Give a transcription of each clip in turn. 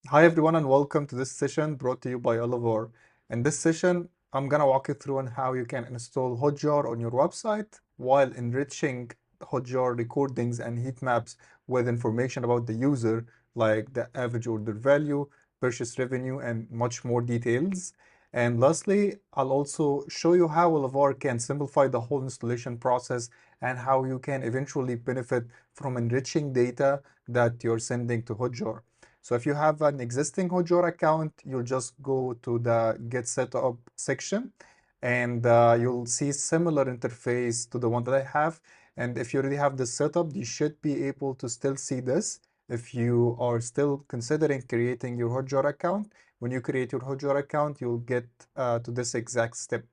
Hi everyone and welcome to this session brought to you by Elevar. In this session, I'm gonna walk you through on how you can install Hotjar on your website while enriching Hotjar recordings and heat maps with information about the user, like the average order value, purchase revenue, and much more details. And lastly, I'll also show you how Elevar can simplify the whole installation process and how you can eventually benefit from enriching data that you're sending to Hotjar. So if you have an existing Hotjar account, you'll just go to the Get Setup section and you'll see similar interface to the one that I have. And if you already have this setup, you should be able to still see this. If you are still considering creating your Hotjar account, when you create your Hotjar account, you'll get to this exact step.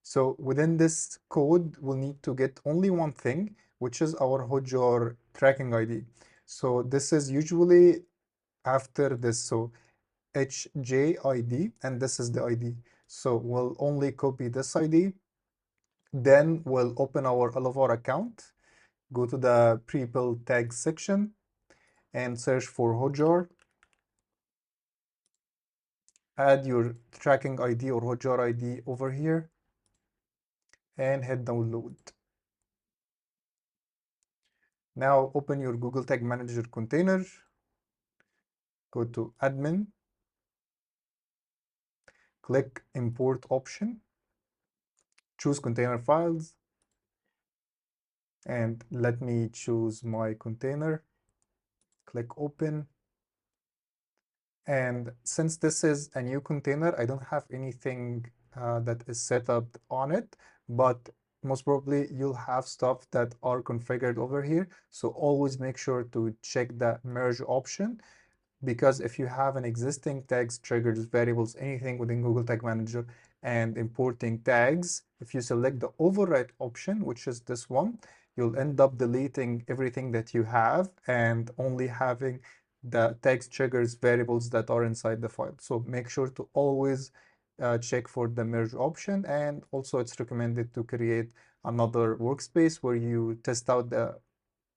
So within this code, we'll need to get only one thing, which is our Hotjar tracking ID. So this is usually after this. So HJID, and this is the ID. So we'll only copy this ID. Then we'll open our Elevar account, go to the pre-built tags section and search for Hotjar. Add your tracking ID or Hotjar ID over here and hit download. Now open your Google Tag Manager container, go to admin, click import option, choose container files, and let me choose my container, click open. And since this is a new container, I don't have anything that is set up on it, but most probably you'll have stuff that are configured over here. So always make sure to check the merge option, because if you have an existing tags, triggers, variables, anything within Google Tag Manager and importing tags, if you select the override option, which is this one, you'll end up deleting everything that you have and only having the tags, triggers, variables that are inside the file. So make sure to always check for the merge option. And also it's recommended to create another workspace where you test out the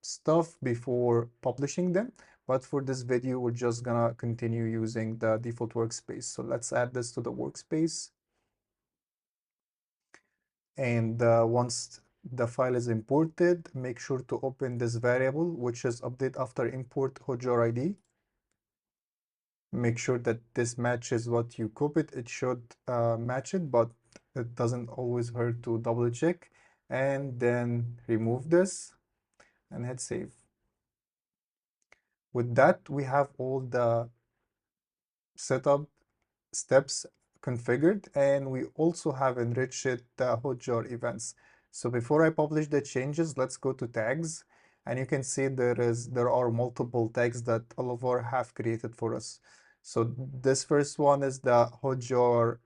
stuff before publishing them. But for this video, we're just gonna continue using the default workspace. So let's add this to the workspace. And once the file is imported, make sure to open this variable, which is update after import Hotjar ID. Make sure that this matches what you copied. It should match it, but it doesn't always hurt to double check. And then remove this and hit save. With that, we have all the setup steps configured, and we also have enriched the Hotjar events. So before I publish the changes, let's go to tags, and you can see there are multiple tags that Elevar have created for us. So this first one is the Hotjar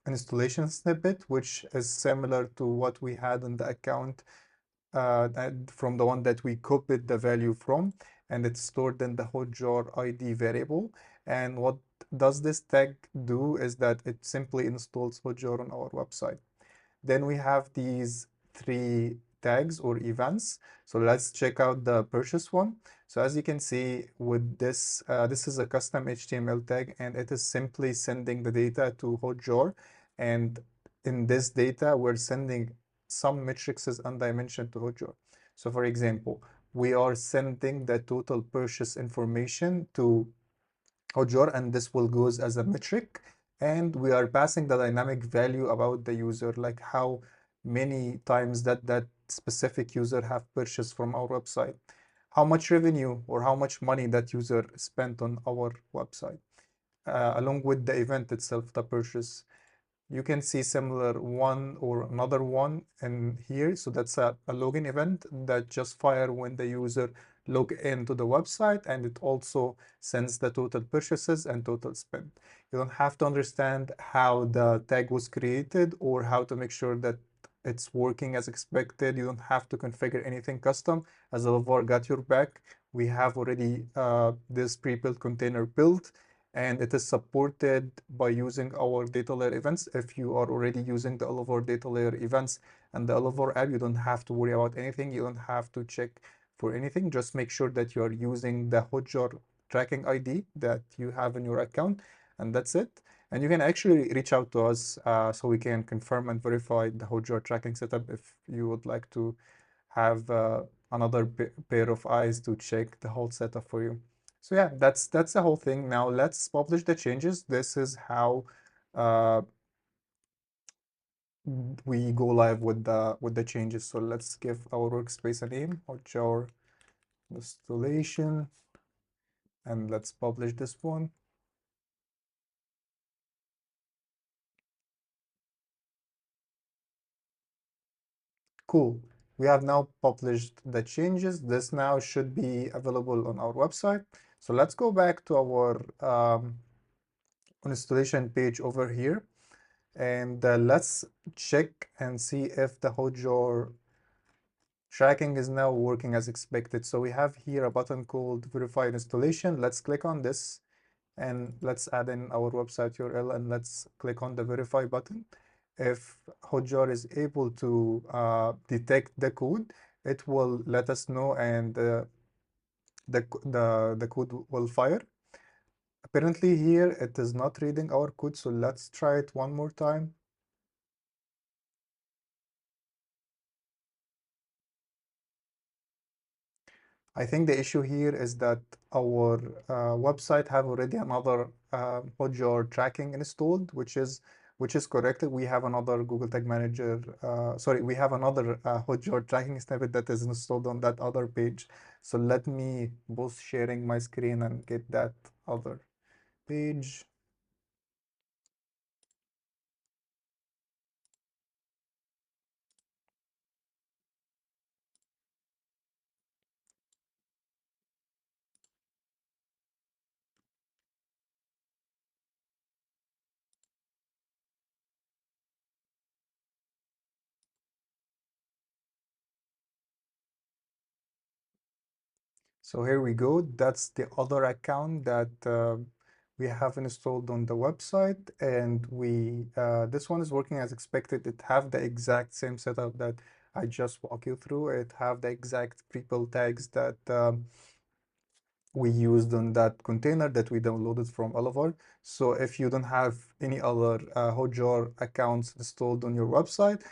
installation snippet, which is similar to what we had in the account from the one that we copied the value from, and it's stored in the Hotjar ID variable. And what does this tag do is that it simply installs Hotjar on our website. Then we have these three tags or events. So let's check out the purchase one. So as you can see with this, this is a custom HTML tag, and it is simply sending the data to Hotjar. And in this data, we're sending some metrics and dimension to Hotjar. So for example, we are sending the total purchase information to Hotjar, and this will goes as a metric. And we are passing the dynamic value about the user, like how many times that specific user have purchased from our website, how much revenue or how much money that user spent on our website, along with the event itself, the purchase. You can see similar one or another one in here. So that's a login event that just fire when the user log into the website, and it also sends the total purchases and total spend. You don't have to understand how the tag was created or how to make sure that it's working as expected. You don't have to configure anything custom, as Elevar got your back. We have already this pre-built container built, and it is supported by using our data layer events. If you are already using the Elevar data layer events and the Elevar app, you don't have to worry about anything. You don't have to check for anything. Just make sure that you are using the Hotjar tracking ID that you have in your account, and that's it. And you can actually reach out to us so we can confirm and verify the Hotjar tracking setup if you would like to have another pair of eyes to check the whole setup for you. So yeah, that's the whole thing. Now let's publish the changes. This is how uh, we go live with the changes. So let's give our workspace a name, Hotjar installation, and let's publish this one. Cool. We have now published the changes. This now should be available on our website. So let's go back to our installation page over here, and let's check and see if the Hotjar tracking is now working as expected. So we have here a button called verify installation. Let's click on this and let's add in our website URL and let's click on the verify button. If Hotjar is able to detect the code, it will let us know, and the code will fire. Apparently here it is not reading our code, so let's try it one more time. I think the issue here is that our website have already another Hotjar tracking installed, which is correct. We have another Google Tag Manager. Sorry, we have another Hotjar tracking snippet that is installed on that other page. So let me both sharing my screen and get that other page. So here we go. That's the other account that we have installed on the website, and we this one is working as expected. It have the exact same setup that I just walk you through. It have the exact people tags that we used on that container that we downloaded from Elevar. So if you don't have any other Hotjar accounts installed on your website,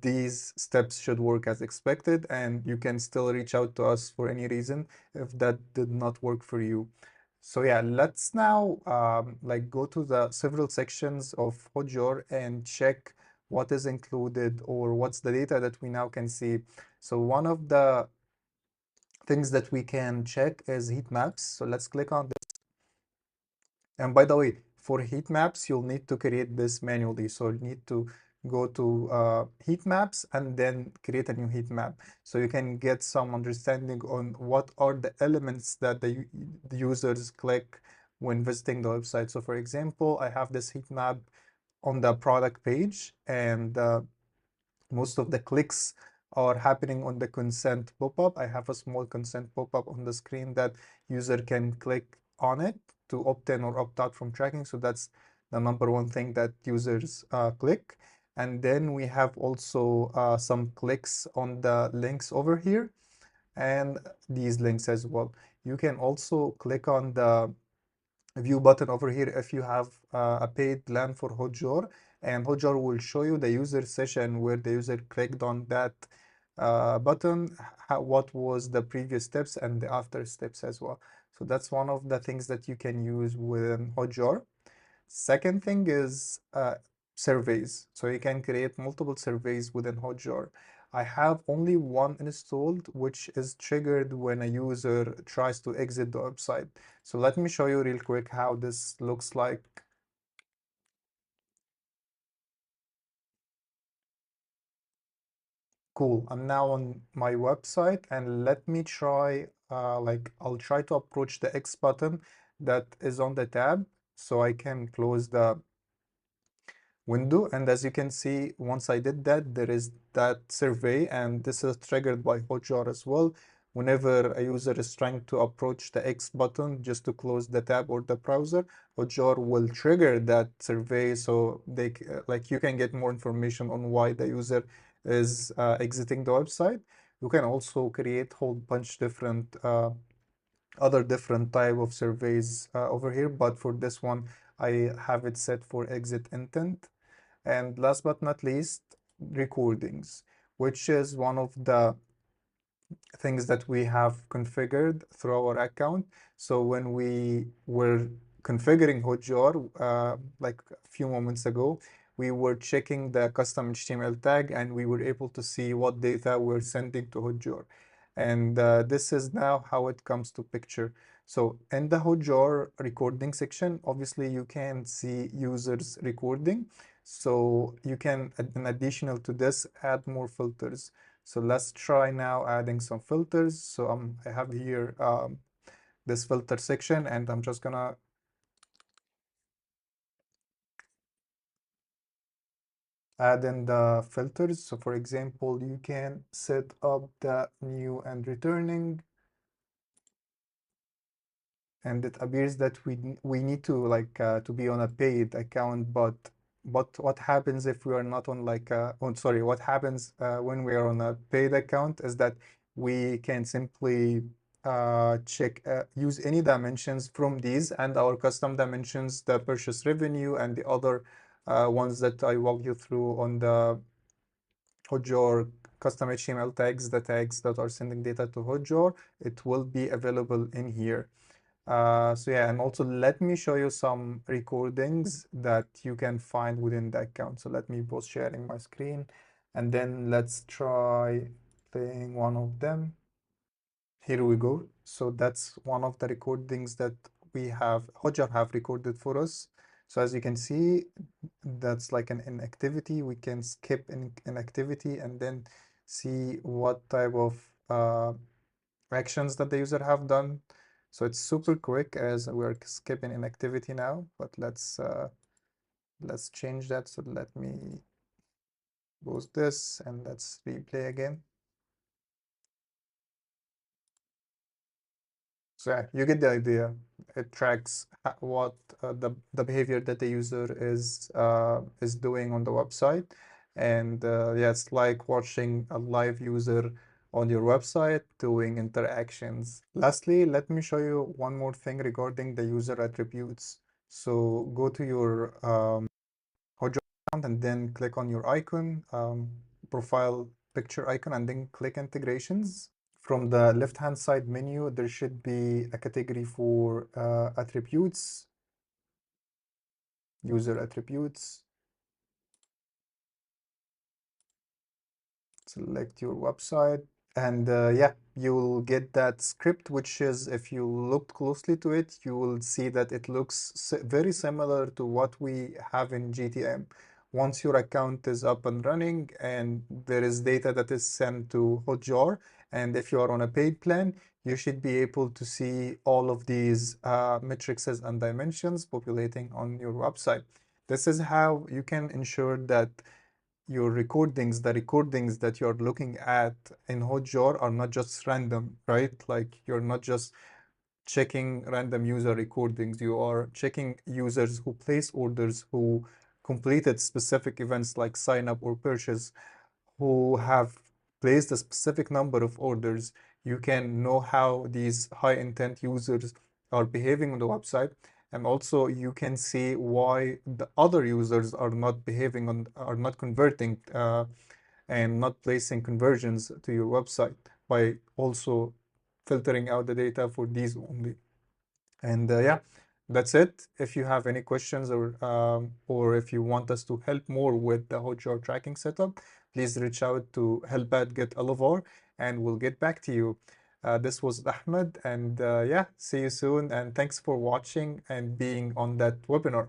these steps should work as expected, and you can still reach out to us for any reason if that did not work for you. So yeah, let's now like go to the several sections of Hotjar and check what is included or what's the data that we now can see. So one of the things that we can check is heat maps. So let's click on this. And by the way, for heat maps, you'll need to create this manually. So you need to go to heat maps and then create a new heat map. So you can get some understanding on what are the elements that the users click when visiting the website. So for example, I have this heat map on the product page, and most of the clicks are happening on the consent pop-up. I have a small consent pop-up on the screen that user can click on it to opt in or opt out from tracking. So that's the number one thing that users click. And then we have also some clicks on the links over here and these links as well. You can also click on the view button over here if you have a paid plan for Hotjar, and Hotjar will show you the user session where the user clicked on that button, what was the previous steps and the after steps as well. So that's one of the things that you can use within Hotjar. Second thing is surveys. So you can create multiple surveys within Hotjar. I have only one installed, which is triggered when a user tries to exit the website. So let me show you real quick how this looks like. Cool. I'm now on my website, and let me try, like I'll try to approach the X button that is on the tab so I can close the window. And as you can see, once I did that, there is that survey, and this is triggered by Hotjar as well. Whenever a user is trying to approach the X button just to close the tab or the browser, Hotjar will trigger that survey so like you can get more information on why the user is exiting the website. You can also create whole bunch different other different type of surveys over here, but for this one, I have it set for exit intent. And last but not least, recordings, which is one of the things that we have configured through our account. So when we were configuring Hotjar, like a few moments ago, we were checking the custom HTML tag and we were able to see what data we're sending to Hotjar. And this is now how it comes to picture. So in the Hotjar recording section, obviously you can see users recording. So you can, in additional to this, add more filters. So let's try now adding some filters. So I have here this filter section, and I'm just gonna add in the filters. So for example, you can set up the new and returning, and it appears that we need to like to be on a paid account, but what happens if we are not on like oh sorry, what happens when we are on a paid account is that we can simply check use any dimensions from these and our custom dimensions, the purchase revenue and the other ones that I walk you through on the Hotjar custom HTML tags, the tags that are sending data to Hotjar, it will be available in here. So yeah, and also let me show you some recordings that you can find within the account. So let me pause sharing my screen and then let's try playing one of them. Here we go. So that's one of the recordings that we have, Hotjar have recorded for us. So as you can see, that's like an inactivity. We can skip inactivity and then see what type of actions that the user have done. So it's super quick as we're skipping inactivity now, but let's change that. So let me pause this and let's replay again. So yeah, you get the idea. It tracks what the behavior that the user is doing on the website, and yeah, it's like watching a live user on your website doing interactions. Lastly, let me show you one more thing regarding the user attributes. So go to your Hotjar account and then click on your icon, profile picture icon, and then click integrations. From the left-hand side menu, there should be a category for attributes, user attributes. Select your website, and yeah, you'll get that script, which is, if you look closely to it, you will see that it looks very similar to what we have in GTM. Once your account is up and running and there is data that is sent to Hotjar, and if you are on a paid plan, you should be able to see all of these matrices and dimensions populating on your website. This is how you can ensure that your recordings, the recordings that you're looking at in Hotjar are not just random, right? Like you're not just checking random user recordings. You are checking users who place orders, who completed specific events like sign up or purchase, who have placed a specific number of orders. You can know how these high intent users are behaving on the website. And also you can see why the other users are not behaving on, are not converting and not placing conversions to your website by also filtering out the data for these only. And yeah, that's it. If you have any questions or if you want us to help more with the Hotjar tracking setup, please reach out to help@Elevar and we'll get back to you. This was Ahmed, and yeah, see you soon. And thanks for watching and being on that webinar.